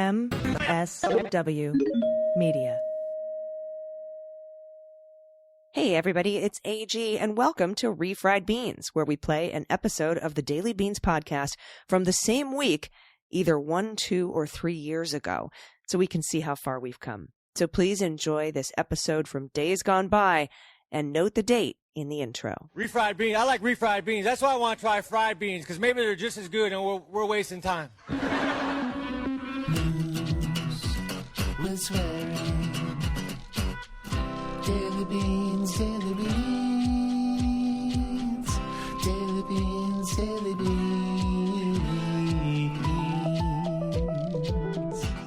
MSW Media. Hey everybody, it's AG and welcome to Refried Beans, where we play an episode of the Daily Beans podcast from the same week, either 1, 2, or 3 years ago, so we can see how far we've come. So please enjoy this episode from days gone by and note the date in the intro. Refried beans. I like refried beans. That's why I want to try fried beans, because maybe they're just as good and we're wasting time. News with swearing. Daily beans, daily beans. Daily beans, daily beans.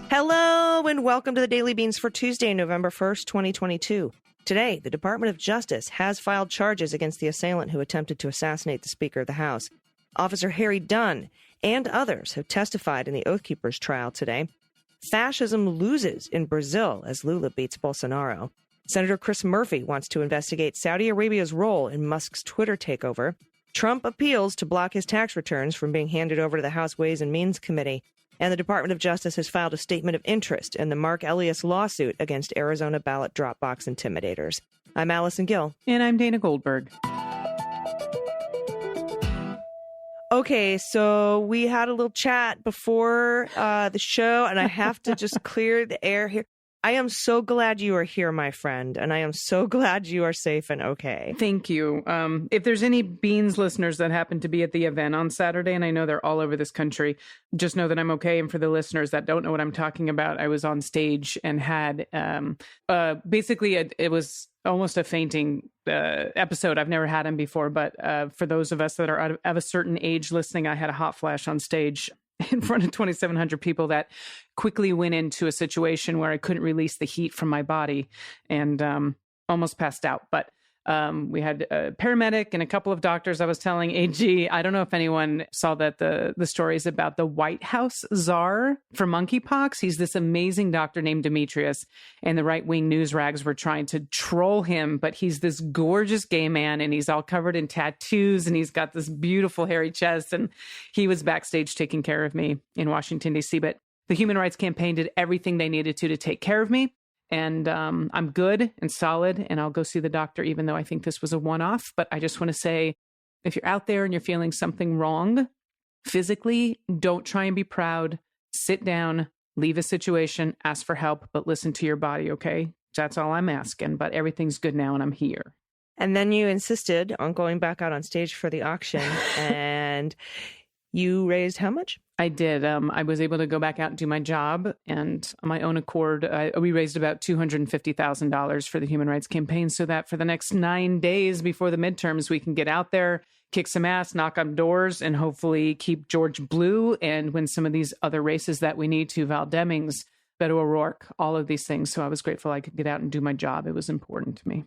Hello and welcome to the Daily Beans for Tuesday, November 1st, 2022. Today, the Department of Justice has filed charges against the assailant who attempted to assassinate the Speaker of the House. Officer Harry Dunn and others have testified in the Oath Keepers trial today. Fascism loses in Brazil as Lula beats Bolsonaro. Senator Chris Murphy wants to investigate Saudi Arabia's role in Musk's Twitter takeover. Trump appeals to block his tax returns from being handed over to the House Ways and Means Committee. And the Department of Justice has filed a statement of interest in the Mark Elias lawsuit against Arizona ballot drop box intimidators. I'm Allison Gill. And I'm Dana Goldberg. Okay, so we had a little chat before the show, and I have to just clear the air here. I am so glad you are here, my friend, and I am so glad you are safe and okay. Thank you. If there's any Beans listeners that happen to be at the event on Saturday, and I know they're all over this country, just know that I'm okay. And for the listeners that don't know what I'm talking about, I was on stage and had basically it was almost a fainting episode. I've never had him before, but for those of us that are of a certain age listening, I had a hot flash on stage in front of 2,700 people that quickly went into a situation where I couldn't release the heat from my body and almost passed out. But we had a paramedic and a couple of doctors. I was telling AG, I don't know if anyone saw that the stories about the White House czar for monkeypox. He's this amazing doctor named Demetrius, and the right-wing news rags were trying to troll him, but he's this gorgeous gay man, and he's all covered in tattoos, and he's got this beautiful hairy chest, and he was backstage taking care of me in Washington, D.C., but the Human Rights Campaign did everything they needed to take care of me. And I'm good and solid, and I'll go see the doctor, even though I think this was a one-off. But I just want to say, if you're out there and you're feeling something wrong physically, don't try and be proud. Sit down, leave a situation, ask for help, but listen to your body, okay? That's all I'm asking, but everything's good now, and I'm here. And then you insisted on going back out on stage for the auction, and you raised how much? I did. I was able to go back out and do my job, and on my own accord, we raised about $250,000 for the Human Rights Campaign so that for the next 9 days before the midterms, we can get out there, kick some ass, knock on doors, and hopefully keep George blue and win some of these other races that we need to, Val Demings, Beto O'Rourke, all of these things. So I was grateful I could get out and do my job. It was important to me.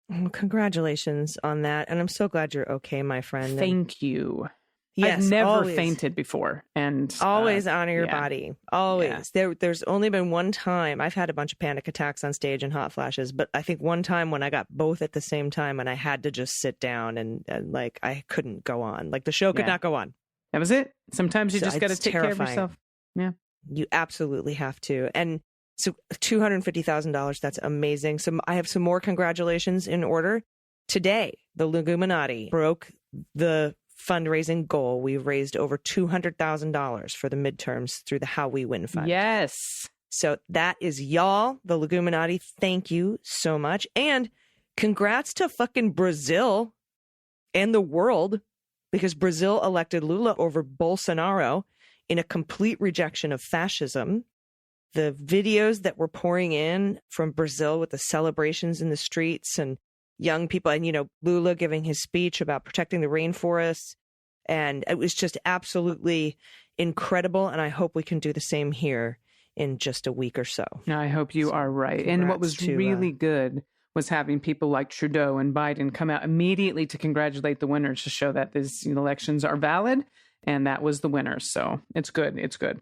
Well, congratulations on that. And I'm so glad you're okay, my friend. Thank you. Yes, I've never always fainted before, and always honor your body. Always. Yeah. There's only been one time I've had a bunch of panic attacks on stage and hot flashes, but I think one time when I got both at the same time and I had to just sit down and like I couldn't go on, like the show could not go on. That was it. Sometimes you just got to take care of yourself. Yeah, you absolutely have to. And so $250,000, that's amazing. So I have some more congratulations in order. Today, the Leguminati broke the fundraising goal. We've raised over $200,000 for the midterms through the How We Win Fund. Yes. So that is y'all, the Leguminati. Thank you so much. And congrats to fucking Brazil and the world, because Brazil elected Lula over Bolsonaro in a complete rejection of fascism. The videos that were pouring in from Brazil with the celebrations in the streets and young people, and, you know, Lula giving his speech about protecting the rainforests. And it was just absolutely incredible. And I hope we can do the same here in just a week or so. I hope you are right. And what was really good was having people like Trudeau and Biden come out immediately to congratulate the winners to show that these elections are valid. And that was the winner. So it's good. It's good.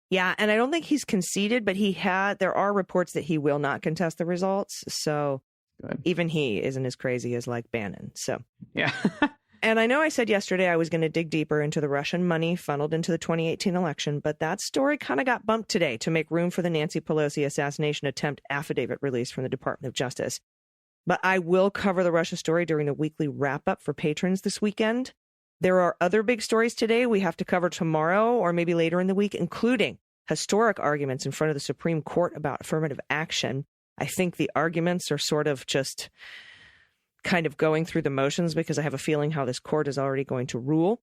Yeah. And I don't think he's conceded, but there are reports that he will not contest the results. So good. Even he isn't as crazy as like Bannon. So yeah. And I know I said yesterday I was going to dig deeper into the Russian money funneled into the 2018 election, but that story kind of got bumped today to make room for the Nancy Pelosi assassination attempt affidavit release from the Department of Justice. But I will cover the Russia story during the weekly wrap-up for patrons this weekend. There are other big stories today we have to cover tomorrow or maybe later in the week, including historic arguments in front of the Supreme Court about affirmative action. I think the arguments are sort of just kind of going through the motions because I have a feeling how this court is already going to rule.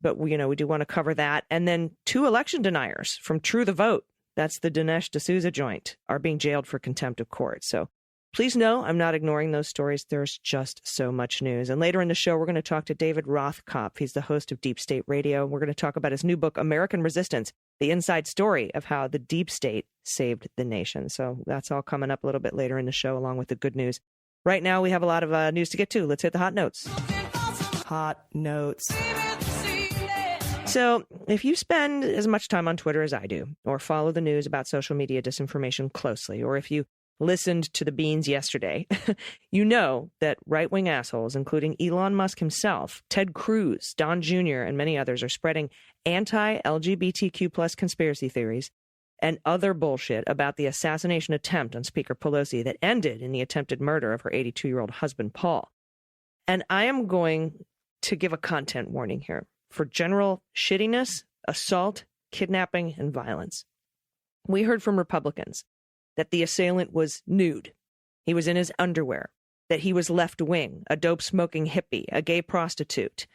But we do want to cover that. And then 2 election deniers from True the Vote, that's the Dinesh D'Souza joint, are being jailed for contempt of court. So please know I'm not ignoring those stories. There's just so much news. And later in the show, we're going to talk to David Rothkopf. He's the host of Deep State Radio. We're going to talk about his new book, American Resistance, the inside story of how the deep state saved the nation. So that's all coming up a little bit later in the show, along with the good news. Right now, we have a lot of news to get to. Let's hit the hot notes. Hot notes. So if you spend as much time on Twitter as I do, or follow the news about social media disinformation closely, or if you listened to the beans yesterday, you know that right-wing assholes, including Elon Musk himself, Ted Cruz, Don Jr., and many others are spreading anti-LGBTQ plus conspiracy theories and other bullshit about the assassination attempt on Speaker Pelosi that ended in the attempted murder of her 82-year-old husband, Paul. And I am going to give a content warning here for general shittiness, assault, kidnapping, and violence. We heard from Republicans that the assailant was nude. He was in his underwear, that he was left-wing, a dope-smoking hippie, a gay prostitute,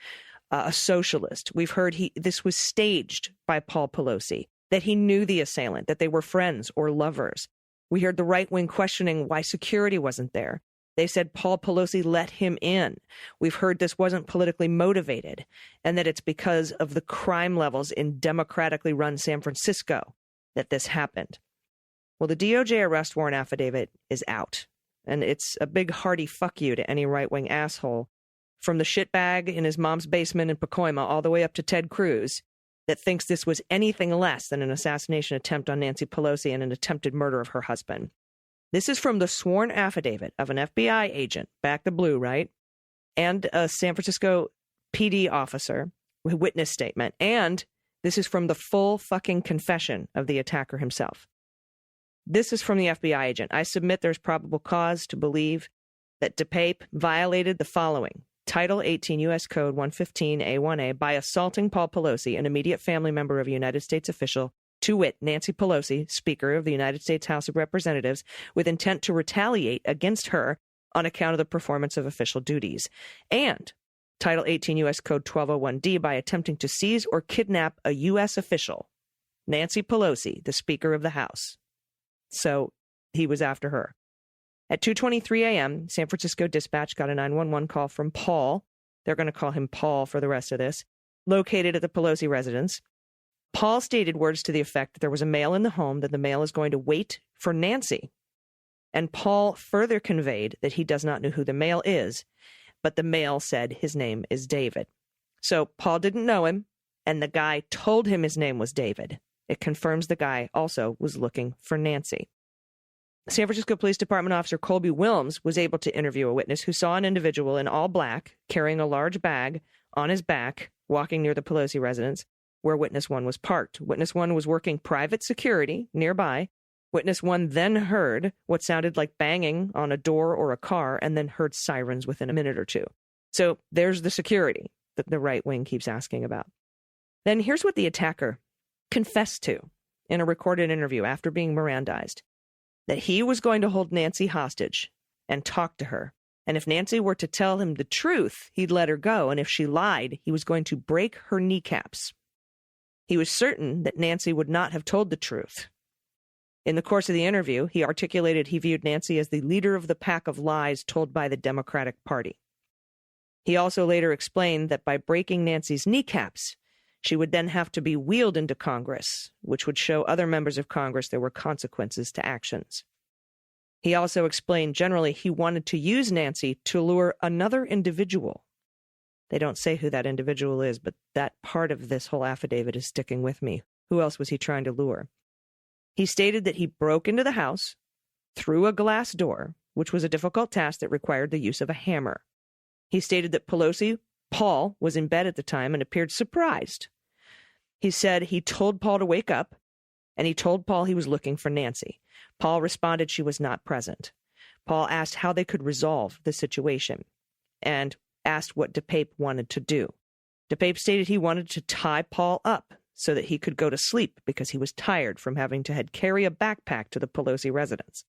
a socialist. We've heard this was staged by Paul Pelosi, that he knew the assailant, that they were friends or lovers. We heard the right wing questioning why security wasn't there. They said Paul Pelosi let him in. We've heard this wasn't politically motivated and that it's because of the crime levels in democratically run San Francisco that this happened. Well, the DOJ arrest warrant affidavit is out, and it's a big hearty fuck you to any right-wing asshole, from the shitbag in his mom's basement in Pacoima all the way up to Ted Cruz, that thinks this was anything less than an assassination attempt on Nancy Pelosi and an attempted murder of her husband. This is from the sworn affidavit of an FBI agent, back the blue, right? And a San Francisco PD officer with witness statement. And this is from the full fucking confession of the attacker himself. This is from the FBI agent. I submit there's probable cause to believe that DePape violated the following. Title 18 U.S. Code 115A1A by assaulting Paul Pelosi, an immediate family member of a United States official, to wit, Nancy Pelosi, Speaker of the United States House of Representatives, with intent to retaliate against her on account of the performance of official duties. And Title 18 U.S. Code 1201D by attempting to seize or kidnap a U.S. official, Nancy Pelosi, the Speaker of the House. So he was after her. At 2:23 a.m., San Francisco Dispatch got a 911 call from Paul. They're going to call him Paul for the rest of this. Located at the Pelosi residence. Paul stated words to the effect that there was a male in the home, that the male is going to wait for Nancy. And Paul further conveyed that he does not know who the male is, but the male said his name is David. So Paul didn't know him, and the guy told him his name was David. It confirms the guy also was looking for Nancy. San Francisco Police Department Officer Colby Wilms was able to interview a witness who saw an individual in all black carrying a large bag on his back walking near the Pelosi residence where Witness 1 was parked. Witness 1 was working private security nearby. Witness 1 then heard what sounded like banging on a door or a car and then heard sirens within a minute or two. So there's the security that the right wing keeps asking about. Then here's what the attacker confessed to in a recorded interview after being Mirandized. That he was going to hold Nancy hostage and talk to her. And if Nancy were to tell him the truth, he'd let her go. And if she lied, he was going to break her kneecaps. He was certain that Nancy would not have told the truth. In the course of the interview, he articulated he viewed Nancy as the leader of the pack of lies told by the Democratic Party. He also later explained that by breaking Nancy's kneecaps, she would then have to be wheeled into Congress, which would show other members of Congress there were consequences to actions. He also explained generally he wanted to use Nancy to lure another individual. They don't say who that individual is, but that part of this whole affidavit is sticking with me. Who else was he trying to lure? He stated that he broke into the house through a glass door, which was a difficult task that required the use of a hammer. He stated that Pelosi Paul was in bed at the time and appeared surprised. He said he told Paul to wake up, and he told Paul he was looking for Nancy. Paul responded she was not present. Paul asked how they could resolve the situation and asked what DePape wanted to do. DePape stated he wanted to tie Paul up so that he could go to sleep because he was tired from having to carry a backpack to the Pelosi residence.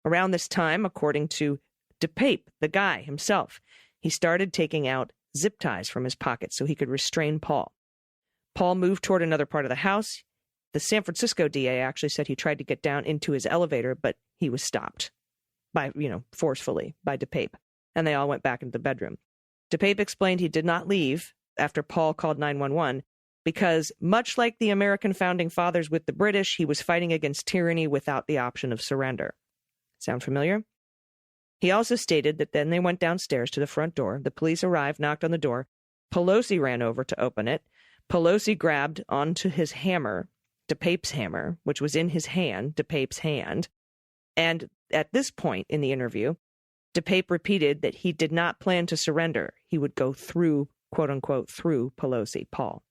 Around this time, according to DePape, the guy himself, he started taking out zip ties from his pocket so he could restrain Paul. Paul moved toward another part of the house. The San Francisco DA actually said he tried to get down into his elevator, but he was stopped forcefully by DePape, and they all went back into the bedroom. DePape explained he did not leave after Paul called 911 because, much like the American founding fathers with the British, he was fighting against tyranny without the option of surrender. Sound familiar? He also stated that then they went downstairs to the front door. The police arrived, knocked on the door. Pelosi ran over to open it. Pelosi grabbed onto his hammer, DePape's hammer, which was in his hand, DePape's hand. And at this point in the interview, DePape repeated that he did not plan to surrender. He would go through, quote unquote, through Pelosi, Paul.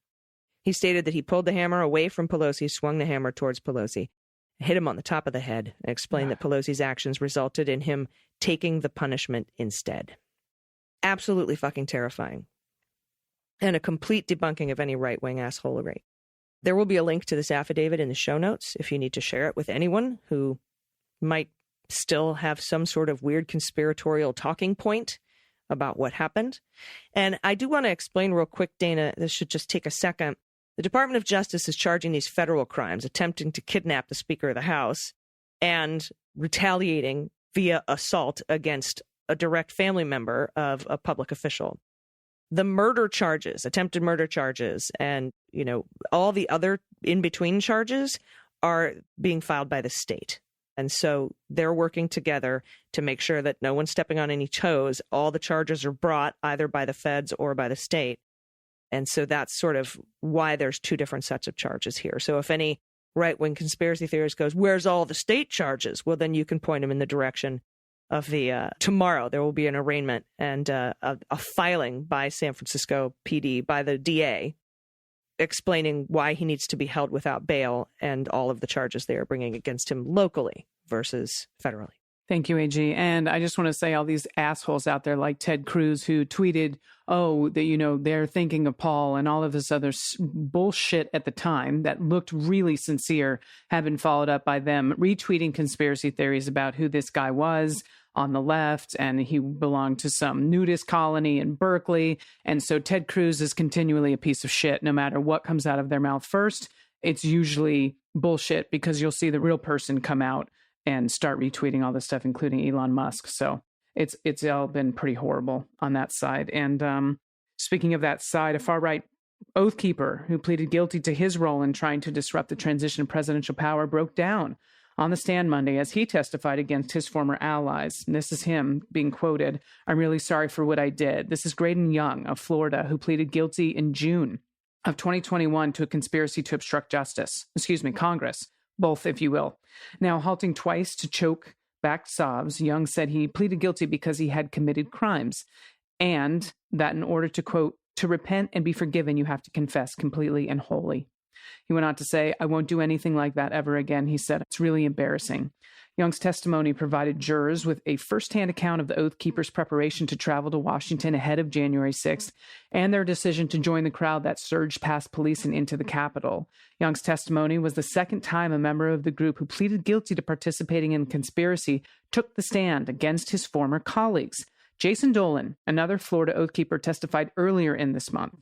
He stated that he pulled the hammer away from Pelosi, swung the hammer towards Pelosi, hit him on the top of the head, and explained that Pelosi's actions resulted in him taking the punishment instead. Absolutely fucking terrifying. And a complete debunking of any right-wing assholery. There will be a link to this affidavit in the show notes if you need to share it with anyone who might still have some sort of weird conspiratorial talking point about what happened. And I do want to explain real quick, Dana, this should just take a second. The Department of Justice is charging these federal crimes, attempting to kidnap the Speaker of the House and retaliating via assault against a direct family member of a public official. The murder charges, attempted murder charges, and, all the other in-between charges are being filed by the state. And so they're working together to make sure that no one's stepping on any toes. All the charges are brought either by the feds or by the state. And so that's sort of why there's two different sets of charges here. So if any right-wing conspiracy theorist goes, where's all the state charges? Well, then you can point them in the direction of the tomorrow. There will be an arraignment and a filing by San Francisco PD, by the DA, explaining why he needs to be held without bail and all of the charges they are bringing against him locally versus federally. Thank you, AG. And I just want to say all these assholes out there like Ted Cruz who tweeted, that, they're thinking of Paul and all of this other bullshit at the time that looked really sincere have been followed up by them retweeting conspiracy theories about who this guy was on the left, and he belonged to some nudist colony in Berkeley. And so Ted Cruz is continually a piece of shit. No matter what comes out of their mouth first, it's usually bullshit because you'll see the real person come out and start retweeting all this stuff, including Elon Musk. So it's all been pretty horrible on that side. And speaking of that side, a far-right oath keeper who pleaded guilty to his role in trying to disrupt the transition of presidential power broke down on the stand Monday as he testified against his former allies. And this is him being quoted, "I'm really sorry for what I did." This is Graydon Young of Florida, who pleaded guilty in June of 2021 to a conspiracy to obstruct Congress, both, if you will. Now, halting twice to choke back sobs, Young said he pleaded guilty because he had committed crimes, and that in order to, quote, "to repent and be forgiven, you have to confess completely and wholly." He went on to say, "I won't do anything like that ever again," he said. "It's really embarrassing." Young's testimony provided jurors with a firsthand account of the Oath Keepers' preparation to travel to Washington ahead of January 6th and their decision to join the crowd that surged past police and into the Capitol. Young's testimony was the second time a member of the group who pleaded guilty to participating in conspiracy took the stand against his former colleagues. Jason Dolan, another Florida Oath Keeper, testified earlier in this month.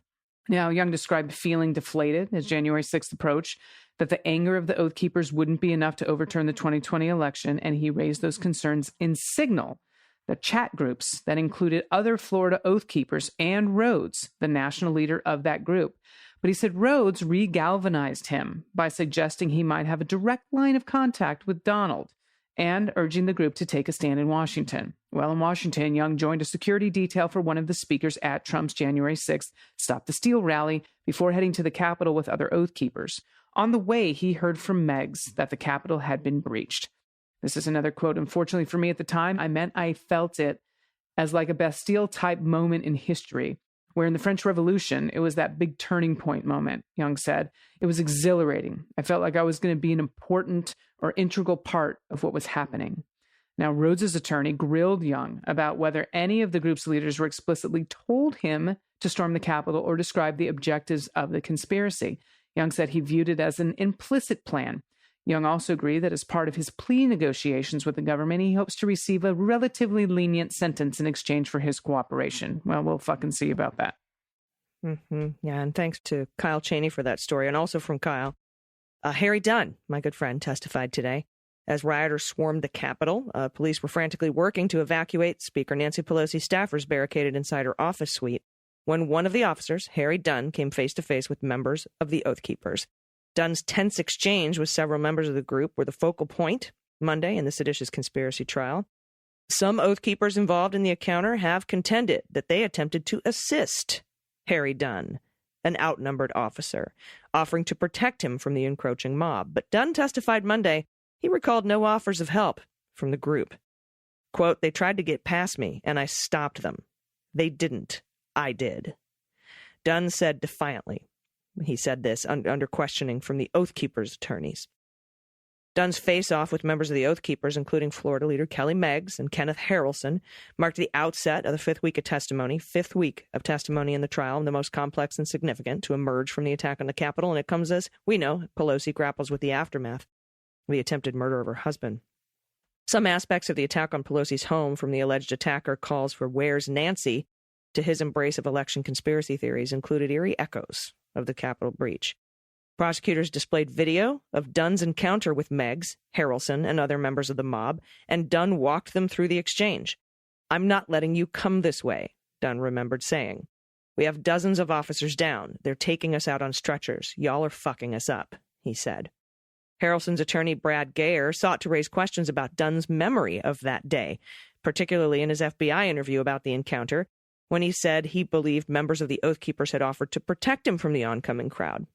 Now, Young described feeling deflated as January 6th approached, that the anger of the Oath Keepers wouldn't be enough to overturn the 2020 election, and he raised those concerns in Signal, the chat groups that included other Florida Oath Keepers and Rhodes, the national leader of that group. But he said Rhodes re-galvanized him by suggesting he might have a direct line of contact with Donald and urging the group to take a stand in Washington. Well, in Washington, Young joined a security detail for one of the speakers at Trump's January 6th Stop the Steal rally before heading to the Capitol with other Oath Keepers. On the way, he heard from Megs that the Capitol had been breached. This is another quote. "Unfortunately for me at the time, I felt it as like a Bastille-type moment in history. Where in the French Revolution, it was that big turning point moment, Young said. It was exhilarating. I felt like I was going to be an important or integral part of what was happening. Now, Rhodes's attorney grilled Young about whether any of the group's leaders were explicitly told him to storm the Capitol or describe the objectives of the conspiracy. Young said he viewed it as an implicit plan. Young also agreed that as part of his plea negotiations with the government, he hopes to receive a relatively lenient sentence in exchange for his cooperation. Well, we'll fucking see about that. Yeah, and thanks to Kyle Cheney for that story, and also from Kyle. Harry Dunn, my good friend, testified today. As rioters swarmed the Capitol, police were frantically working to evacuate Speaker Nancy Pelosi's staffers barricaded inside her office suite when one of the officers, Harry Dunn, came face-to-face with members of the Oath Keepers. Dunn's tense exchange with several members of the group were the focal point Monday in the seditious conspiracy trial. Some Oath Keepers involved in the encounter have contended that they attempted to assist Harry Dunn, an outnumbered officer, offering to protect him from the encroaching mob. But Dunn testified Monday he recalled no offers of help from the group. Quote, "They tried to get past me, and I stopped them. They didn't. I did." Dunn said defiantly. He said this under questioning from the Oath Keepers' attorneys. Dunn's face-off with members of the Oath Keepers, including Florida leader Kelly Meggs and Kenneth Harrelson, marked the outset of the fifth week of testimony in the trial, and the most complex and significant to emerge from the attack on the Capitol. And it comes as, we know, Pelosi grapples with the aftermath of the attempted murder of her husband. Some aspects of the attack on Pelosi's home from the alleged attacker calls for "Where's Nancy?" to his embrace of election conspiracy theories included eerie echoes of the Capitol breach. Prosecutors displayed video of Dunn's encounter with Meggs, Harrelson, and other members of the mob, and Dunn walked them through the exchange. "I'm not letting you come this way," Dunn remembered saying. "We have dozens of officers down. They're taking us out on stretchers. Y'all are fucking us up," he said. Harrelson's attorney, Brad Gayer, sought to raise questions about Dunn's memory of that day, particularly in his FBI interview about the encounter, when he said he believed members of the Oath Keepers had offered to protect him from the oncoming crowd.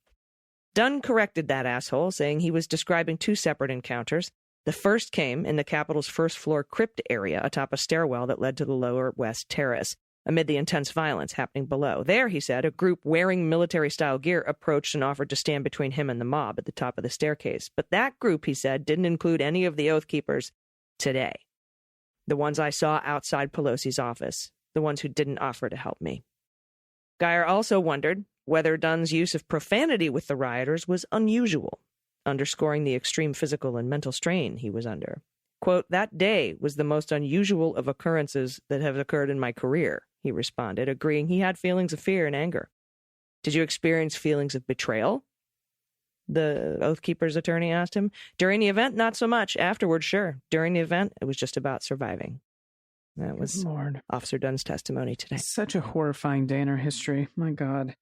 Dunn corrected that asshole, saying he was describing two separate encounters. The first came in the Capitol's first-floor crypt area atop a stairwell that led to the lower west terrace, amid the intense violence happening below. There, he said, a group wearing military-style gear approached and offered to stand between him and the mob at the top of the staircase. But that group, he said, didn't include any of the Oath Keepers today. The ones I saw outside Pelosi's office. The ones who didn't offer to help me. Geyer also wondered whether Dunn's use of profanity with the rioters was unusual, underscoring the extreme physical and mental strain he was under. Quote, "That day was the most unusual of occurrences that have occurred in my career," he responded, agreeing he had feelings of fear and anger. "Did you experience feelings of betrayal?" the Oath Keepers attorney asked him. "During the event, not so much. Afterwards, sure. During the event, it was just about surviving." That was Officer Dunn's testimony today. Such a horrifying day in our history. My God.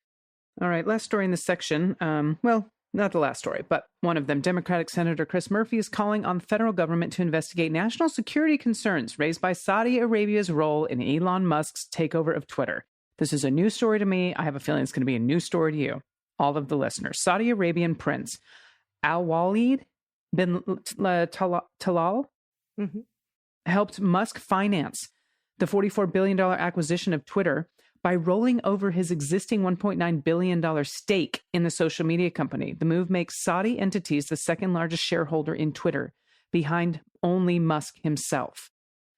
All right, last story in this section. Well, not the last story, but one of them. Democratic Senator Chris Murphy is calling on the federal government to investigate national security concerns raised by Saudi Arabia's role in Elon Musk's takeover of Twitter. This is a new story to me. I have a feeling it's going to be a new story to you, all of the listeners. Saudi Arabian Prince Al-Walid bin Talal helped Musk finance the $44 billion acquisition of Twitter by rolling over his existing $1.9 billion stake in the social media company. The move makes Saudi entities the second largest shareholder in Twitter, behind only Musk himself.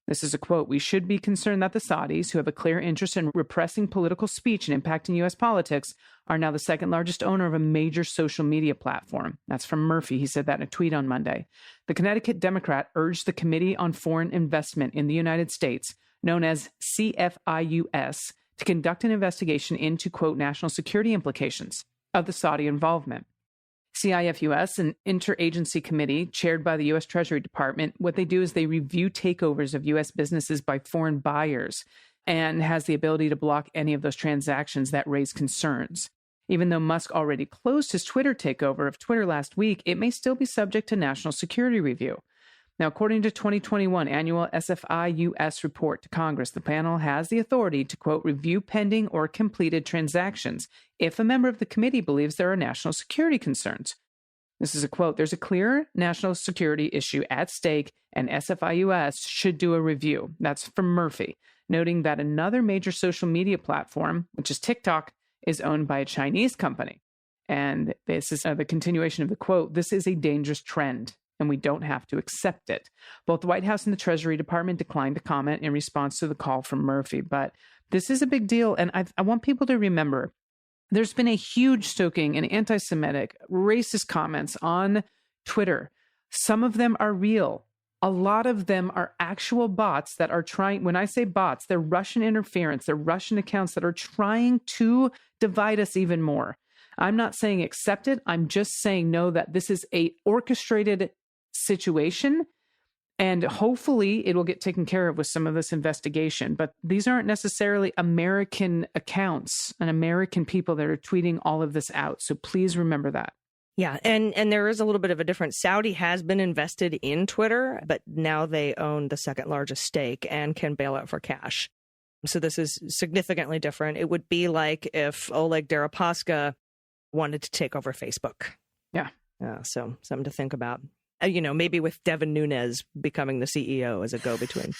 This is a quote: "We should be concerned that the Saudis, who have a clear interest in repressing political speech and impacting U.S. politics, are now the second largest owner of a major social media platform." That's from Murphy. He said that in a tweet on Monday. The Connecticut Democrat urged the Committee on Foreign Investment in the United States, known as CFIUS, to conduct an investigation into, quote, national security implications of the Saudi involvement. CIFUS, an interagency committee chaired by the U.S. Treasury Department, what they do is they review takeovers of U.S. businesses by foreign buyers and has the ability to block any of those transactions that raise concerns. Even though Musk already closed his Twitter takeover of Twitter last week, it may still be subject to national security review. Now, according to 2021 annual SFIUS report to Congress, the panel has the authority to, quote, review pending or completed transactions if a member of the committee believes there are national security concerns. This is a quote: "There's a clear national security issue at stake, and SFIUS should do a review." That's from Murphy. noting that another major social media platform, which is TikTok, is owned by a Chinese company. And this is the continuation of the quote, "This is a dangerous trend, and we don't have to accept it." Both the White House and the Treasury Department declined to comment in response to the call from Murphy. But this is a big deal, and I want people to remember there's been a huge stoking in anti-Semitic, racist comments on Twitter. Some of them are real. A lot of them are actual bots that are trying, when I say bots, they're Russian interference, they're Russian accounts that are trying to divide us even more. I'm not saying accept it. I'm just saying know that this is a orchestrated situation, and hopefully it will get taken care of with some of this investigation. But these aren't necessarily American accounts and American people that are tweeting all of this out. So please remember that. Yeah, and there is a little bit of a difference. Saudi has been invested in Twitter, but now they own the second largest stake and can bail out for cash. So this is significantly different. It would be like if Oleg Deripaska wanted to take over Facebook. Yeah. So something to think about. Maybe with Devin Nunes becoming the CEO as a go-between.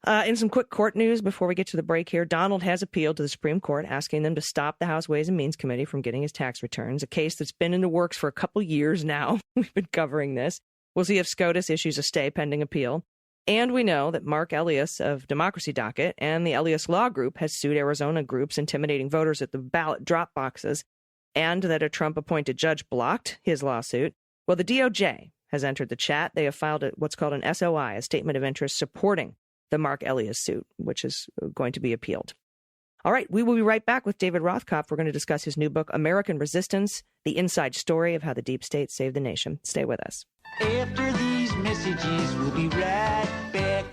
In some quick court news before we get to the break here, Donald has appealed to the Supreme Court, asking them to stop the House Ways and Means Committee from getting his tax returns, a case that's been in the works for a couple years now. We've been covering this. We'll see if SCOTUS issues a stay pending appeal. And we know that Mark Elias of Democracy Docket and the Elias Law Group has sued Arizona groups intimidating voters at the ballot drop boxes, and that a Trump-appointed judge blocked his lawsuit. Well, the DOJ has entered the chat. They have filed what's called an SOI, a statement of interest supporting the Mark Elias suit, which is going to be appealed. All right, we will be right back with David Rothkopf. We're going to discuss his new book, American Resistance, the inside story of how the deep state saved the nation. Stay with us. After these messages, we'll be right back.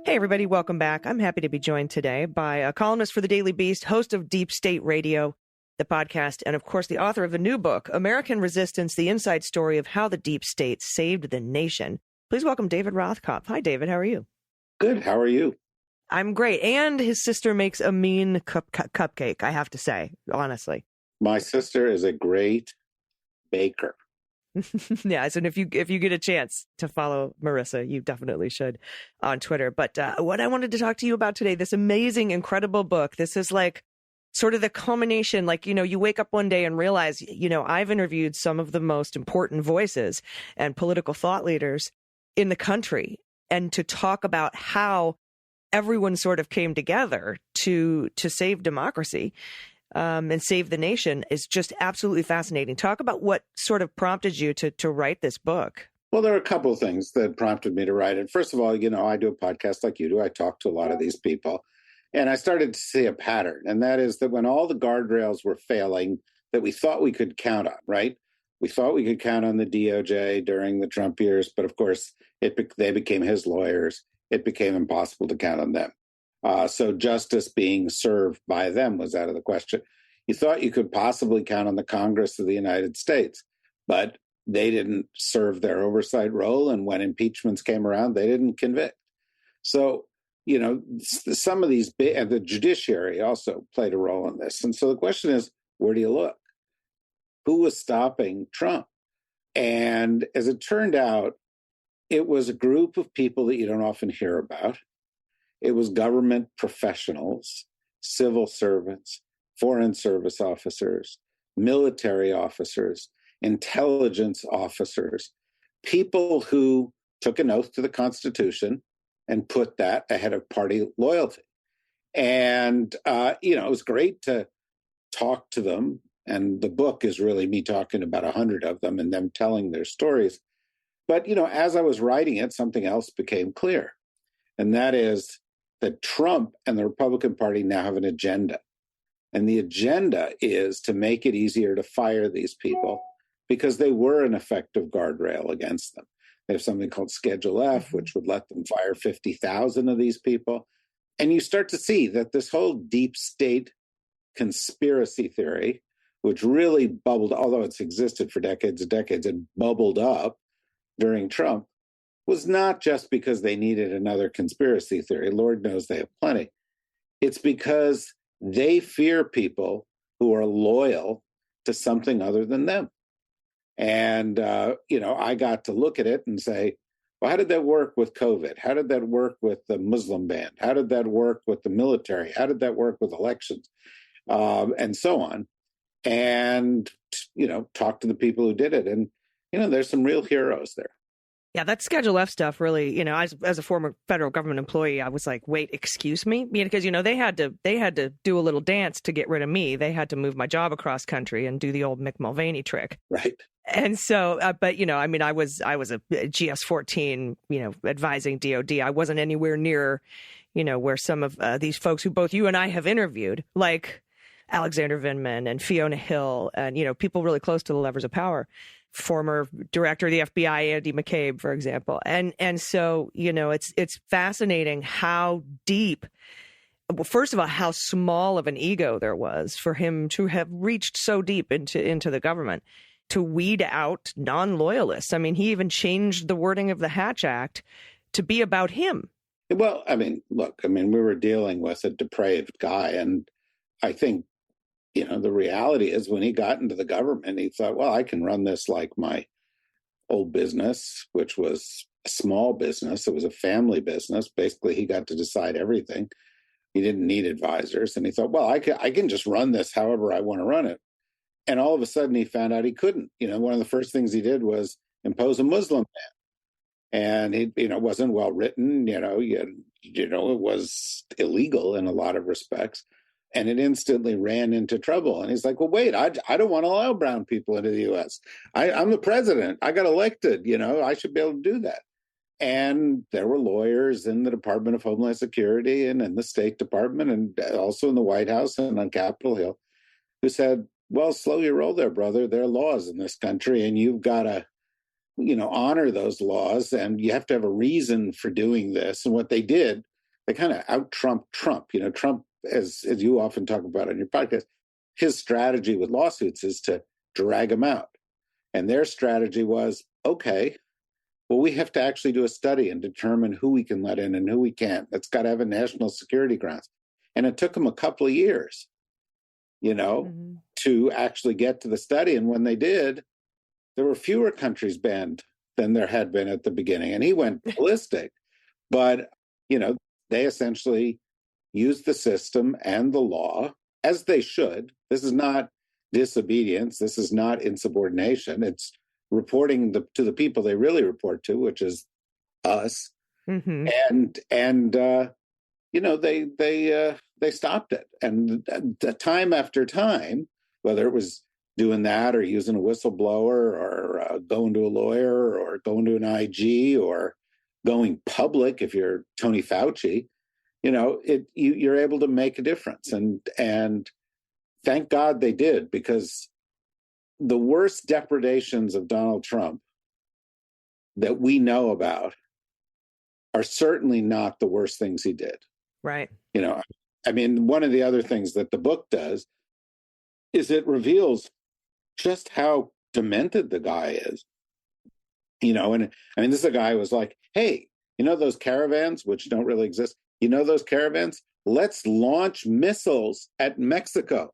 Hey, everybody, welcome back. I'm happy to be joined today by a columnist for the Daily Beast, host of Deep State Radio, the podcast, and of course, the author of the new book, American Resistance, the inside story of how the deep state saved the nation. Please welcome David Rothkopf. Hi, David. How are you? Good. How are you? I'm great. And his sister makes a mean cupcake, I have to say, honestly. My sister is a great baker. Yes, and if you get a chance to follow Marissa, you definitely should on Twitter. But what I wanted to talk to you about today, this amazing, incredible book, this is like sort of the culmination, like, you wake up one day and realize, I've interviewed some of the most important voices and political thought leaders in the country, and to talk about how everyone sort of came together to save democracy and save the nation is just absolutely fascinating. Talk about what sort of prompted you to write this book. Well, there are a couple of things that prompted me to write it. First of all, I do a podcast like you do. I talk to a lot of these people. And I started to see a pattern, and that is that when all the guardrails were failing that we thought we could count on, right? We thought we could count on the DOJ during the Trump years, but of course, they became his lawyers. It became impossible to count on them. So justice being served by them was out of the question. You thought you could possibly count on the Congress of the United States, but they didn't serve their oversight role, and when impeachments came around, they didn't convict. So some of these and the judiciary also played a role in this. And so the question is, where do you look? Who was stopping Trump? And as it turned out, it was a group of people that you don't often hear about. It was government professionals, civil servants, foreign service officers, military officers, intelligence officers, people who took an oath to the Constitution and put that ahead of party loyalty. And, it was great to talk to them. And the book is really me talking about 100 of them and them telling their stories. But, as I was writing it, something else became clear. And that is that Trump and the Republican Party now have an agenda. And the agenda is to make it easier to fire these people because they were an effective guardrail against them. They have something called Schedule F, which would let them fire 50,000 of these people. And you start to see that this whole deep state conspiracy theory, which really bubbled, although it's existed for decades and decades, and bubbled up during Trump, was not just because they needed another conspiracy theory. Lord knows they have plenty. It's because they fear people who are loyal to something other than them. And, I got to look at it and say, well, how did that work with COVID? How did that work with the Muslim ban? How did that work with the military? How did that work with elections? And so on. And, talk to the people who did it. And, there's some real heroes there. Yeah, that Schedule F stuff really, as a former federal government employee, I was like, wait, excuse me? Because, they had to do a little dance to get rid of me. They had to move my job across country and do the old Mick Mulvaney trick. Right. And so, but, I was a GS-14, advising DOD. I wasn't anywhere near, where some of these folks who both you and I have interviewed, like Alexander Vindman and Fiona Hill and, people really close to the levers of power. Former director of the FBI, Andy McCabe, for example. And so, it's fascinating how deep, well, first of all, how small of an ego there was for him to have reached so deep into the government to weed out non-loyalists. I mean, he even changed the wording of the Hatch Act to be about him. Well, we were dealing with a depraved guy. And I think, the reality is when he got into the government, he thought, well, I can run this like my old business, which was a small business. It was a family business. Basically, he got to decide everything. He didn't need advisors. And he thought, well, I can just run this however I want to run it. And all of a sudden he found out he couldn't. One of the first things he did was impose a Muslim ban. And it wasn't well written, it was illegal in a lot of respects. And it instantly ran into trouble. And he's like, well, wait, I don't want to allow brown people into the U.S. I'm the president. I got elected. I should be able to do that. And there were lawyers in the Department of Homeland Security and in the State Department and also in the White House and on Capitol Hill who said, well, slow your roll there, brother. There are laws in this country and you've got to, honor those laws. And you have to have a reason for doing this. And what they did, they kind of out-Trumped Trump. Trump, as you often talk about on your podcast, his strategy with lawsuits is to drag them out. And their strategy was, okay, well, we have to actually do a study and determine who we can let in and who we can't. That's got to have a national security grounds. And it took them a couple of years, to actually get to the study. And when they did, there were fewer countries banned than there had been at the beginning. And he went ballistic. But, they essentially used the system and the law as they should. This is not disobedience. This is not insubordination. It's reporting to the people they really report to, which is us. Mm-hmm. And they stopped it. And time after time, whether it was doing that or using a whistleblower or going to a lawyer or going to an IG or going public, if you're Tony Fauci, you're able to make a difference. And thank God they did, because the worst depredations of Donald Trump that we know about are certainly not the worst things he did. Right. One of the other things that the book does is it reveals just how demented the guy is. This is a guy who was like, hey, those caravans, which don't really exist, those caravans, let's launch missiles at Mexico,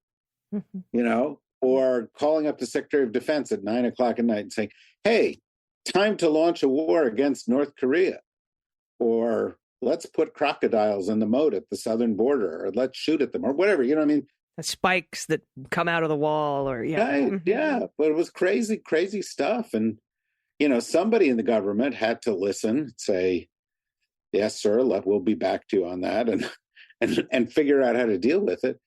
or calling up the Secretary of Defense at 9:00 at night and saying, hey, time to launch a war against North Korea, or let's put crocodiles in the moat at the southern border, or let's shoot at them, or whatever, The spikes that come out of the wall, or Right, yeah. But it was crazy, crazy stuff. And, somebody in the government had to listen, say, yes, sir, we'll be back to you on that, and figure out how to deal with it.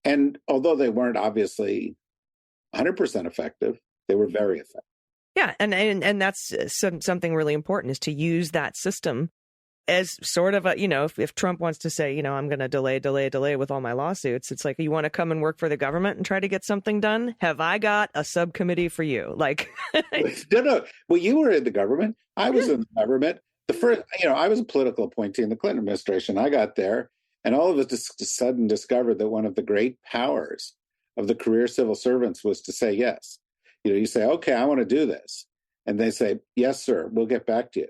And although they weren't obviously 100% effective, they were very effective. Yeah, and that's something really important, is to use that system as sort of a, if Trump wants to say, I'm going to delay with all my lawsuits, it's like, you want to come and work for the government and try to get something done? Have I got a subcommittee for you? Like, no. Well, you were in the government. I was in the government. The first, I was a political appointee in the Clinton administration. I got there, and all of us just sudden discovered that one of the great powers of the career civil servants was to say yes. You say, okay, I want to do this. And they say, yes, sir, we'll get back to you.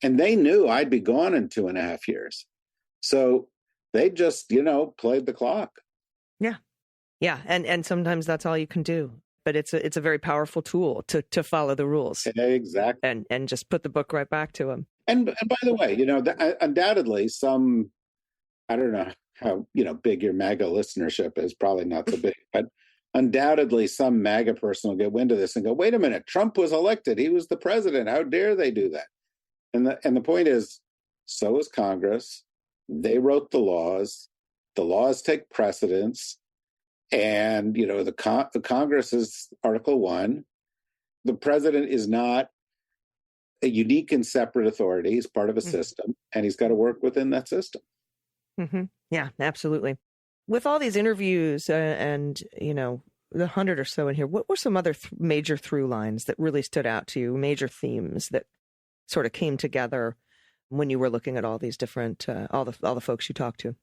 And they knew I'd be gone in 2.5 years. So they just, played the clock. Yeah. Yeah. And sometimes that's all you can do. but it's a very powerful tool to follow the rules Exactly. and just put the book right back to him. And by the way, undoubtedly some, I don't know how, big your MAGA listenership is, probably not so big, but undoubtedly some MAGA person will get wind of this and go, wait a minute, Trump was elected. He was the president. How dare they do that? And the point is, so was Congress. They wrote the laws. The laws take precedence. And, the Congress is Article 1. The president is not a unique and separate authority. He's part of a system, and he's got to work within that system. Mm-hmm. Yeah, absolutely. With all these interviews and, the 100 or so in here, what were some other major through lines that really stood out to you, major themes that sort of came together when you were looking at all these different, all the folks you talked to?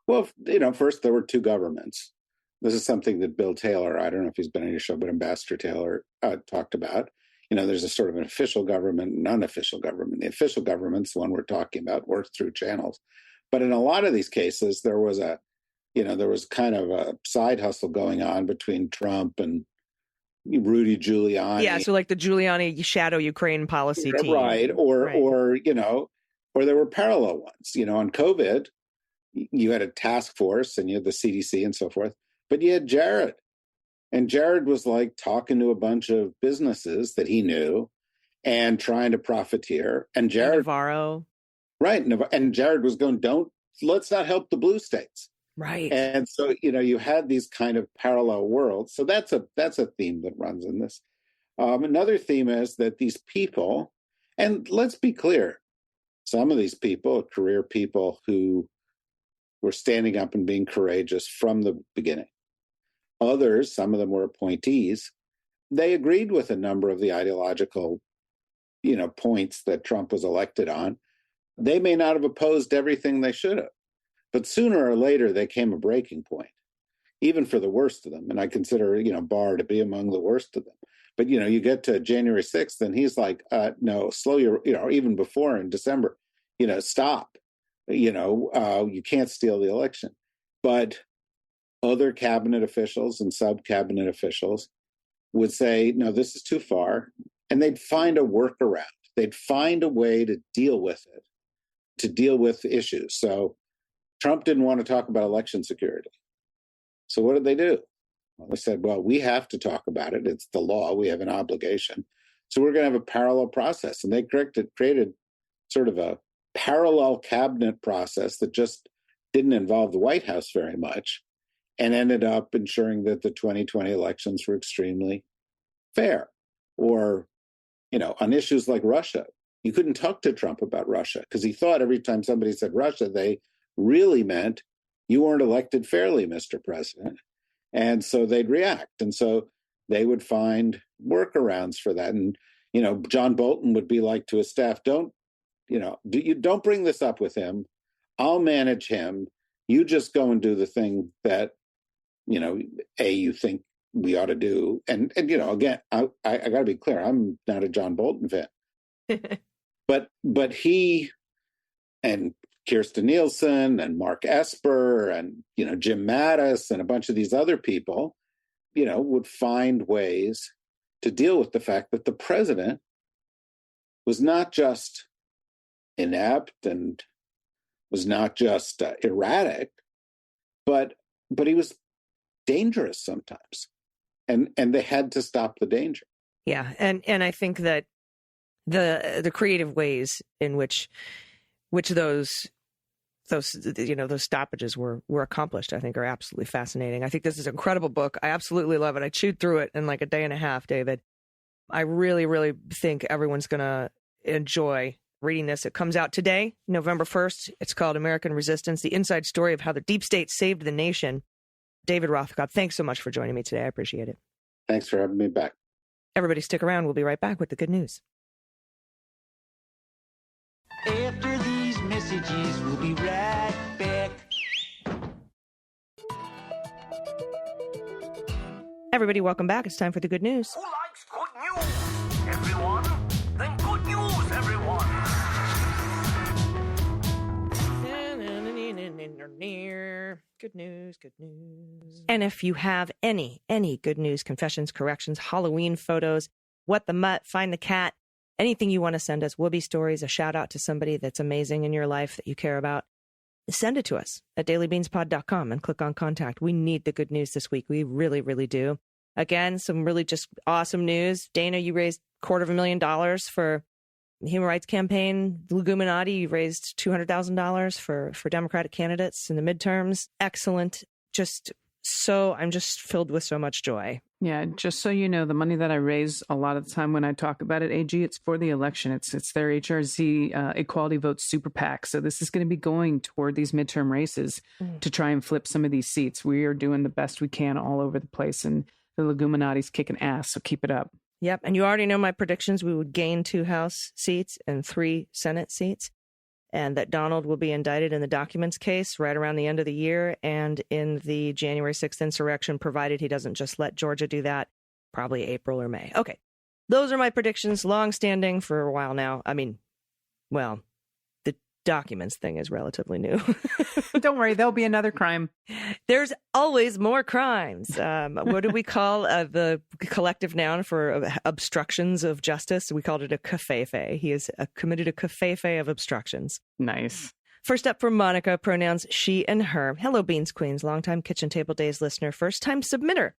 Well, first there were two governments. This is something that Bill Taylor, I don't know if he's been on your show, but Ambassador Taylor talked about. There's a sort of an official government and unofficial government. The official government's the one we're talking about, works through channels. But in a lot of these cases, there was kind of a side hustle going on between Trump and Rudy Giuliani. Yeah, so like the Giuliani shadow Ukraine policy team. Right, or there were parallel ones. On COVID, you had a task force and you had the CDC and so forth. But you had Jared. And Jared was like talking to a bunch of businesses that he knew and trying to profiteer. And Jared. Navarro. Right. And Jared was going, let's not help the blue states. Right. And so, you had these kind of parallel worlds. So that's a theme that runs in this. Another theme is that these people, and let's be clear, some of these people, career people who were standing up and being courageous from the beginning. Others, some of them were appointees, they agreed with a number of the ideological, points that Trump was elected on. They may not have opposed everything they should have, but sooner or later there came a breaking point, even for the worst of them. And I consider, Barr to be among the worst of them. But, you get to January 6th and he's like, no, slow your, even before in December, stop, you can't steal the election. But other cabinet officials and sub-cabinet officials would say, no, this is too far. And they'd find a workaround. They'd find a way to deal with it, to deal with issues. So Trump didn't want to talk about election security. So what did they do? Well, they said, well, we have to talk about it. It's the law. We have an obligation. So we're going to have a parallel process. And they created sort of a parallel cabinet process that just didn't involve the White House very much, and ended up ensuring that the 2020 elections were extremely fair. Or, on issues like Russia, you couldn't talk to Trump about Russia because he thought every time somebody said Russia, they really meant you weren't elected fairly, Mr. President. And so they'd react. And so they would find workarounds for that. And, John Bolton would be like to his staff, don't bring this up with him. I'll manage him. You just go and do the thing that, you think we ought to do. And again, I got to be clear, I'm not a John Bolton fan. but he and Kirsten Nielsen and Mark Esper and, Jim Mattis and a bunch of these other people, would find ways to deal with the fact that the president was not just inept and was not just erratic, but he was dangerous sometimes, and they had to stop the danger. Yeah, and I think that the creative ways in which those stoppages were accomplished, I think, are absolutely fascinating. I think this is an incredible book. I absolutely love it. I chewed through it in like a day and a half, David. I really, really think everyone's going to enjoy reading this. It comes out today, November 1st. It's called American Resistance, the inside story of how the deep state saved the nation. David Rothkopf, thanks so much for joining me today. I appreciate it. Thanks for having me back. Everybody stick around. We'll be right back with the good news. After these messages, we'll be right back. Everybody, welcome back. It's time for the good news. Who likes good news? Everyone? Then good news, everyone. Good news, good news. And if you have any good news, confessions, corrections, Halloween photos, what the mutt, find the cat, anything you want to send us, Whoopi stories, a shout out to somebody that's amazing in your life that you care about, send it to us at dailybeanspod.com and click on contact. We need the good news this week. We really, really do. Again, some really just awesome news. Dana, you raised $250,000 for the Human Rights Campaign. Leguminati, you raised $200,000 for Democratic candidates in the midterms. Excellent. I'm just filled with so much joy. Yeah, just so you know, the money that I raise a lot of the time when I talk about it, AG, it's for the election. It's their HRZ Equality Vote Super PAC. So this is going to be going toward these midterm races to try and flip some of these seats. We are doing the best we can all over the place, and the Leguminati's kicking ass, so keep it up. Yep, and you already know my predictions. We would gain 2 House seats and 3 Senate seats, and that Donald will be indicted in the documents case right around the end of the year and in the January 6th insurrection, provided he doesn't just let Georgia do that, probably April or May. Okay, those are my predictions, long-standing for a while now. I mean, well, the documents thing is relatively new. Don't worry, there'll be another crime. There's always more crimes. What do we call the collective noun for obstructions of justice? We called it a covfefe. He has committed a covfefe of obstructions. Nice. First up for Monica, pronouns she and her. Hello, Beans Queens, longtime Kitchen Table Days listener, first-time submitter.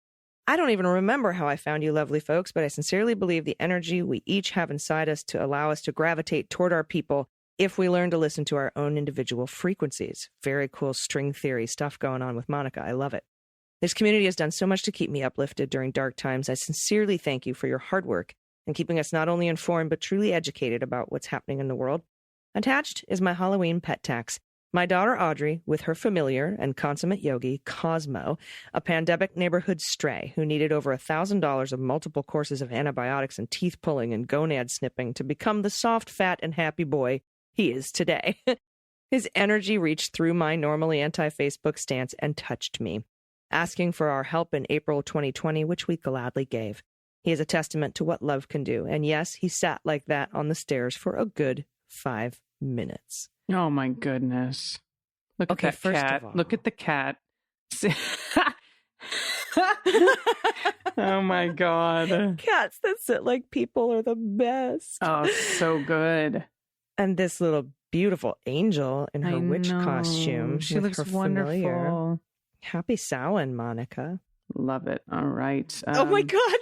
I don't even remember how I found you lovely folks, but I sincerely believe the energy we each have inside us to allow us to gravitate toward our people if we learn to listen to our own individual frequencies. Very cool string theory stuff going on with Monica. I love it. This community has done so much to keep me uplifted during dark times. I sincerely thank you for your hard work and keeping us not only informed, but truly educated about what's happening in the world. Attached is my Halloween pet tax. My daughter Audrey, with her familiar and consummate yogi, Cosmo, a pandemic neighborhood stray who needed over $1,000 of multiple courses of antibiotics and teeth pulling and gonad snipping to become the soft, fat, and happy boy he is today. His energy reached through my normally anti-Facebook stance and touched me, asking for our help in April 2020, which we gladly gave. He is a testament to what love can do. And yes, he sat like that on the stairs for a good 5 minutes. Oh, my goodness. Look Okay, at that first cat. of all. Look at the cat. Oh, my God. Cats that sit like people are the best. Oh, so good. And this little beautiful angel in her witch costume. She with looks her familiar. wonderful. Happy Samhain, Monica. Love it. All right. Oh my God.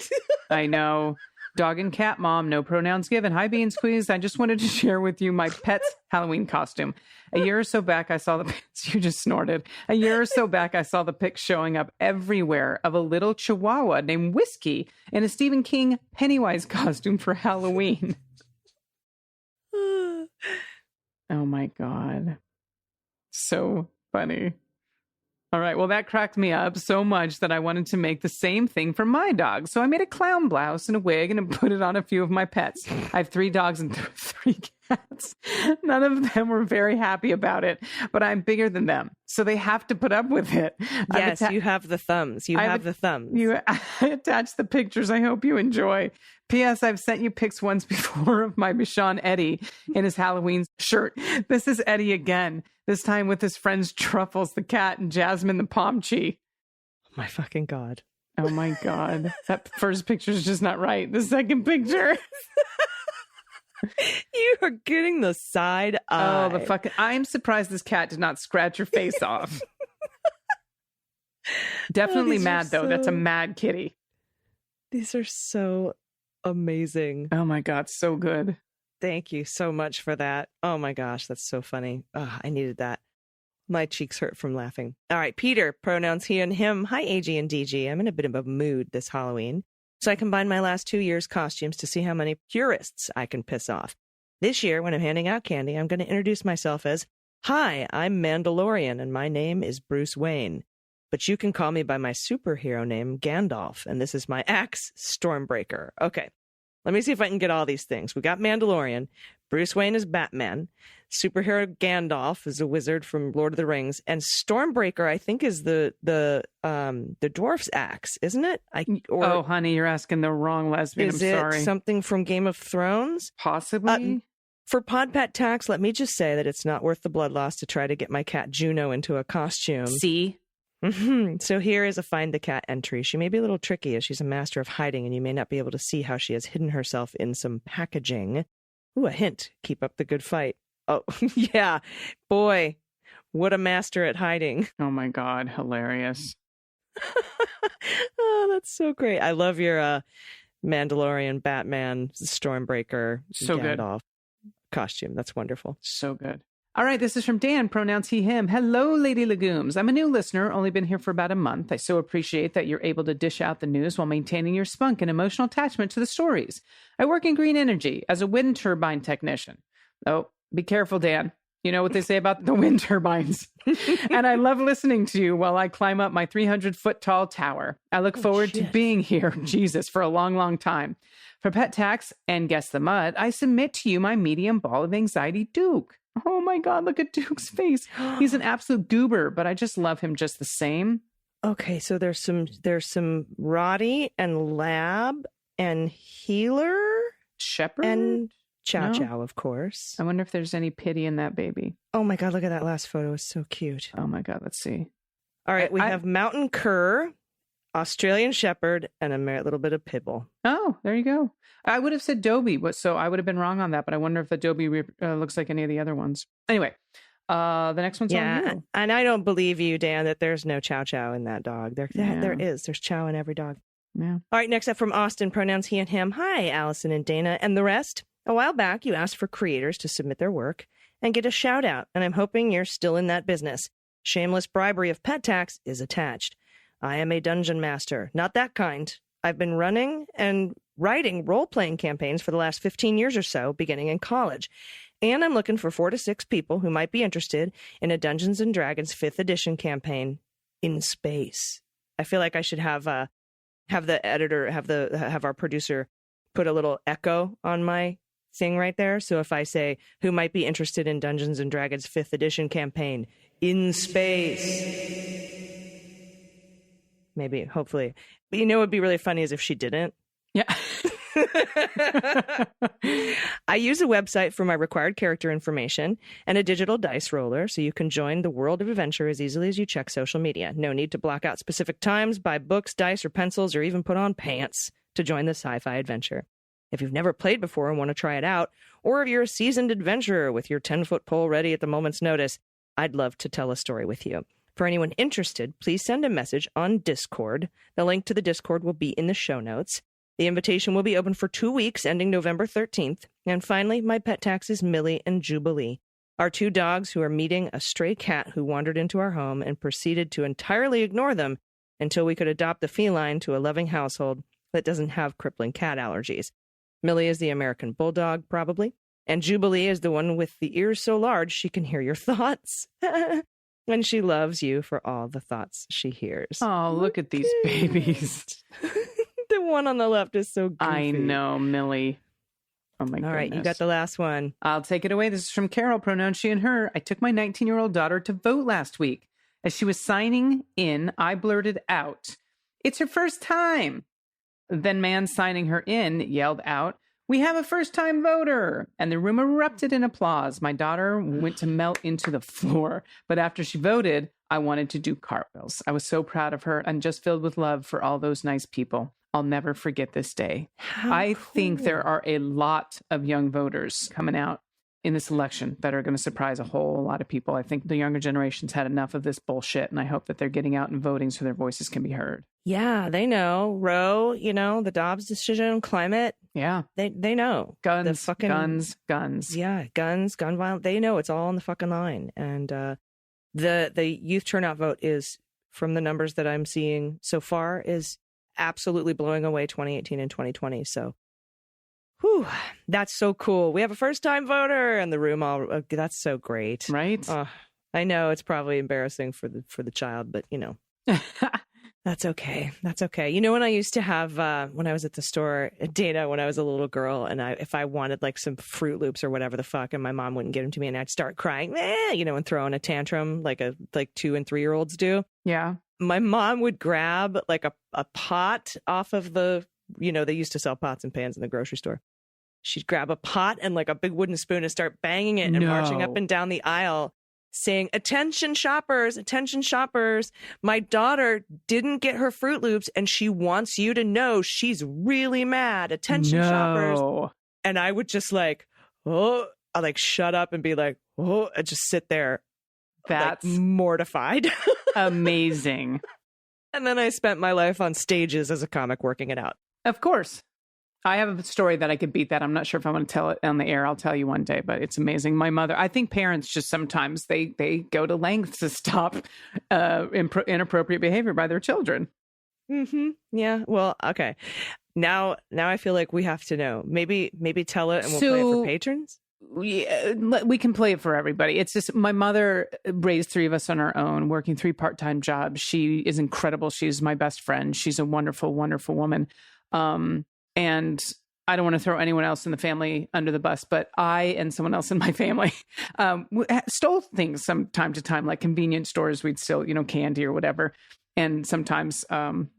I know. Dog and cat mom, no pronouns given. Hi, Bean Squeeze. I just wanted to share with you my pet's Halloween costume. A year or so back, I saw the you just snorted. A year or so back, I saw the pics showing up everywhere of a little chihuahua named Whiskey in a Stephen King Pennywise costume for Halloween. Oh my God. So funny. All right. Well, that cracked me up so much that I wanted to make the same thing for my dog. So I made a clown blouse and a wig and put it on a few of my pets. I have 3 dogs and 3 cats. None of them were very happy about it, but I'm bigger than them. So they have to put up with it. Yes, you have the thumbs. You have the thumbs. I attached the pictures. I hope you enjoy. P.S. I've sent you pics once before of my Michonne Eddie in his Halloween shirt. This is Eddie again, this time with his friends Truffles the cat and Jasmine the Pomchi. Oh my fucking God. Oh my God. That first picture is just not right. The second picture. You are getting the side eye. Oh, the fucking. I'm surprised this cat did not scratch your face off. Definitely these mad, are though. That's a so- mad kitty. These are so amazing. Oh my God. So good. Thank you so much for that. Oh my gosh, that's so funny. Oh, I needed that. My cheeks hurt from laughing. All right, Peter, pronouns he and him. Hi, AG and DG. I'm in a bit of a mood this Halloween. So I combined my last 2 years' costumes to see how many purists I can piss off. This year, when I'm handing out candy, I'm going to introduce myself as, "Hi, I'm Mandalorian, and my name is Bruce Wayne. But you can call me by my superhero name, Gandalf, and this is my axe, Stormbreaker." Okay, let me see if I can get all these things. We got Mandalorian, Bruce Wayne is Batman, superhero Gandalf is a wizard from Lord of the Rings, and Stormbreaker, I think, is the dwarf's axe, isn't it? Oh, honey, you're asking the wrong lesbian. Is I'm it sorry. something from Game of Thrones? Possibly. For Pod Pet Tax, let me just say that it's not worth the blood loss to try to get my cat Juno into a costume. See? So here is a Find the Cat entry. She may be a little tricky as she's a master of hiding, and you may not be able to see how she has hidden herself in some packaging. Ooh, a hint. Keep up the good fight. Oh, yeah. Boy, what a master at hiding. Oh my God, hilarious. Oh, that's so great. I love your Mandalorian, Batman, Stormbreaker, So good. Gandalf costume. That's wonderful. So good. All right, this is from Dan, pronouns he, him. Hello, Lady Legumes. I'm a new listener, only been here for about a month. I so appreciate that you're able to dish out the news while maintaining your spunk and emotional attachment to the stories. I work in green energy as a wind turbine technician. Oh, be careful, Dan. You know what they say about the wind turbines. And I love listening to you while I climb up my 300-foot tall tower. I look forward to being here, Jesus, for a long, long time. For Pet Tax and Guess the Mud, I submit to you my medium ball of anxiety, Duke. Oh my God, look at Duke's face. He's an absolute goober, but I just love him just the same. Okay, so there's some Roddy and Lab and Healer Shepherd? and Chow No. Chow, of course. I wonder if there's any pity in that baby. Oh my God, look at that last photo. It's so cute. Oh my God, let's see. All right, we I- have Mountain Cur, Australian Shepherd, and a little bit of Pibble. Oh, there you go. I would have said Dobie, but so I would have been wrong on that, but I wonder if the Dobie looks like any of the other ones. Anyway, the next one's on Yeah, you. and I don't believe you, Dan, that there's no Chow Chow in that dog. There Yeah. is. There's Chow in every dog. Yeah. All right, next up from Austin, pronouns he and him. Hi, Allison and Dana and the rest. A while back, you asked for creators to submit their work and get a shout out, and I'm hoping you're still in that business. Shameless bribery of pet tax is attached. I am a dungeon master, not that kind. I've been running and writing role-playing campaigns for the last 15 years or so, beginning in college. And I'm looking for 4 to 6 people who might be interested in a Dungeons & Dragons 5th edition campaign in space. I feel like I should have the editor, have our producer put a little echo on my thing right there. So if I say, who might be interested in Dungeons & Dragons 5th edition campaign in space? Maybe, hopefully. But you know what would be really funny is if she didn't. Yeah. I use a website for my required character information and a digital dice roller so you can join the world of adventure as easily as you check social media. No need to block out specific times, buy books, dice, or pencils, or even put on pants to join the sci-fi adventure. If you've never played before and want to try it out, or if you're a seasoned adventurer with your 10-foot pole ready at the moment's notice, I'd love to tell a story with you. For anyone interested, please send a message on Discord. The link to the Discord will be in the show notes. The invitation will be open for 2 weeks, ending November 13th. And finally, my pet tax is Millie and Jubilee, our 2 dogs who are meeting a stray cat who wandered into our home and proceeded to entirely ignore them until we could adopt the feline to a loving household that doesn't have crippling cat allergies. Millie is the American bulldog, probably, and Jubilee is the one with the ears so large she can hear your thoughts. And she loves you for all the thoughts she hears. Oh, look at these babies. The one on the left is so goofy. I know, Millie. Oh my goodness. All right, you got the last one. I'll take it away. This is from Carol, pronouns she and her. I took my 19-year-old daughter to vote last week. As she was signing in, I blurted out, "It's her first time." Then man signing her in yelled out, "We have a first-time voter!" And the room erupted in applause. My daughter went to melt into the floor. But after she voted, I wanted to do cartwheels. I was so proud of her and just filled with love for all those nice people. I'll never forget this day. I think there are a lot of young voters coming out in this election that are going to surprise a whole lot of people. I think the younger generation's had enough of this bullshit, and I hope that they're getting out and voting so their voices can be heard. Yeah, they know. Roe, the Dobbs decision on climate. Yeah. They know. Guns, guns. Yeah, guns, gun violence. They know it's all on the fucking line. And the youth turnout vote is, from the numbers that I'm seeing so far, is absolutely blowing away 2018 and 2020. So, whew, that's so cool. We have a first-time voter in the room. That's so great. Right? I know it's probably embarrassing for the child, but that's okay. That's okay. When I used to have, when I was at the store, Dana, when I was a little girl, and if I wanted like some Fruit Loops or whatever the fuck, and my mom wouldn't give them to me, and I'd start crying, and throwing a tantrum like 2 and 3 year olds do. Yeah. My mom would grab like a pot off of they used to sell pots and pans in the grocery store. She'd grab a pot and like a big wooden spoon and start banging it and marching up and down the aisle saying, attention shoppers, my daughter didn't get her Fruit Loops and she wants you to know she's really mad. Attention shoppers. And I would just like, I'd like shut up and be like, and just sit there. That's like, mortified. amazing. And then I spent my life on stages as a comic working it out. Of course. I have a story that I could beat that. I'm not sure if I want to tell it on the air. I'll tell you one day, but it's amazing. My mother, I think parents just sometimes they go to lengths to stop inappropriate behavior by their children. Mm-hmm. Yeah. Well, okay. Now I feel like we have to know. Maybe tell it and we'll play it for patrons. We can play it for everybody. It's just my mother raised 3 of us on her own, working 3 part-time jobs. She is incredible. She's my best friend. She's a wonderful, wonderful woman. And I don't want to throw anyone else in the family under the bus, but I and someone else in my family stole things from time to time, like convenience stores. We'd steal, candy or whatever. And sometimes from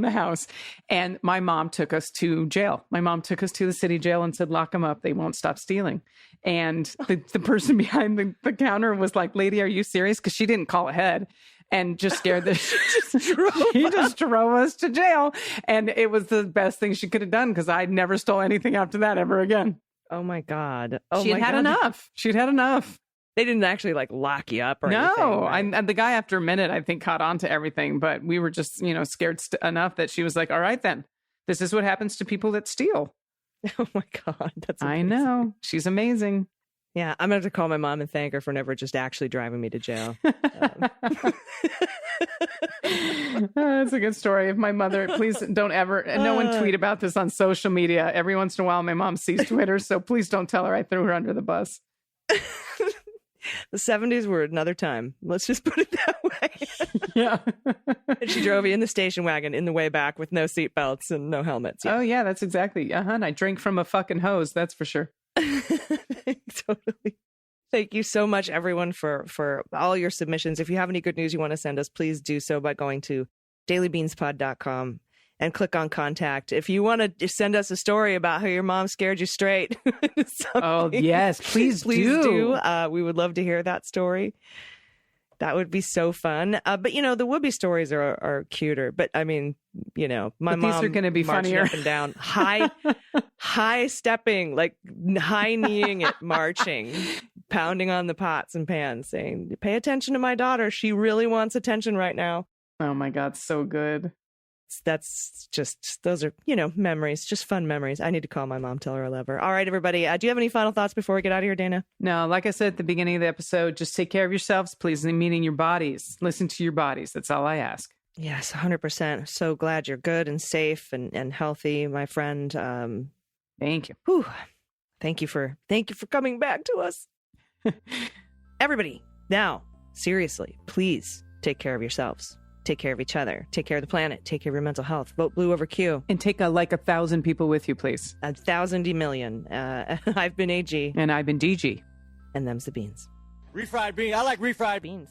the house. And my mom took us to jail. My mom took us to the city jail and said, lock them up. They won't stop stealing. And the person behind the counter was like, lady, are you serious? Because she didn't call ahead. And just scared that she just drove us to jail. And it was the best thing she could have done because I never stole anything after that ever again. Oh, my God. She'd had enough. She'd had enough. They didn't actually like lock you up or anything. No, right? The guy after a minute, I think, caught on to everything. But we were just, scared enough that she was like, all right, then. This is what happens to people that steal. Oh, my God. That's amazing. I know. She's amazing. Yeah, I'm going to have to call my mom and thank her for never just actually driving me to jail. That's a good story. If my mother, please don't ever, no one tweet about this on social media. Every once in a while, my mom sees Twitter, so please don't tell her I threw her under the bus. The 70s were another time. Let's just put it that way. Yeah. And she drove you in the station wagon in the way back with no seatbelts and no helmets. Yeah. Oh, yeah, that's exactly. And I drank from a fucking hose, that's for sure. Totally. Thank you so much, everyone, for all your submissions. If you have any good news you want to send us, please do so by going to dailybeanspod.com and click on contact. If you want to send us a story about how your mom scared you straight. Oh, yes, please do. We would love to hear that story. That would be so fun. But, the Whoopi stories are cuter. But, I mean, my mom these are going to be funnier. Up and down, high stepping, like high kneeing it, marching, pounding on the pots and pans, saying, pay attention to my daughter. She really wants attention right now. Oh, my God. So good. That's just, those are, memories, just fun memories. I need to call my mom, tell her I love her. All right, everybody. Do you have any final thoughts before we get out of here, Dana? No, like I said at the beginning of the episode, just take care of yourselves, please, meaning your bodies. Listen to your bodies. That's all I ask. Yes, 100%. So glad you're good and safe and healthy, my friend. Thank you. Whew. Thank you for coming back to us. Everybody, now, seriously, please take care of yourselves. Take care of each other. Take care of the planet. Take care of your mental health. Vote blue over Q. And take 1,000 people with you, please. 1,000 million. I've been AG. And I've been DG. And them's the beans. Refried beans. I like refried Beans.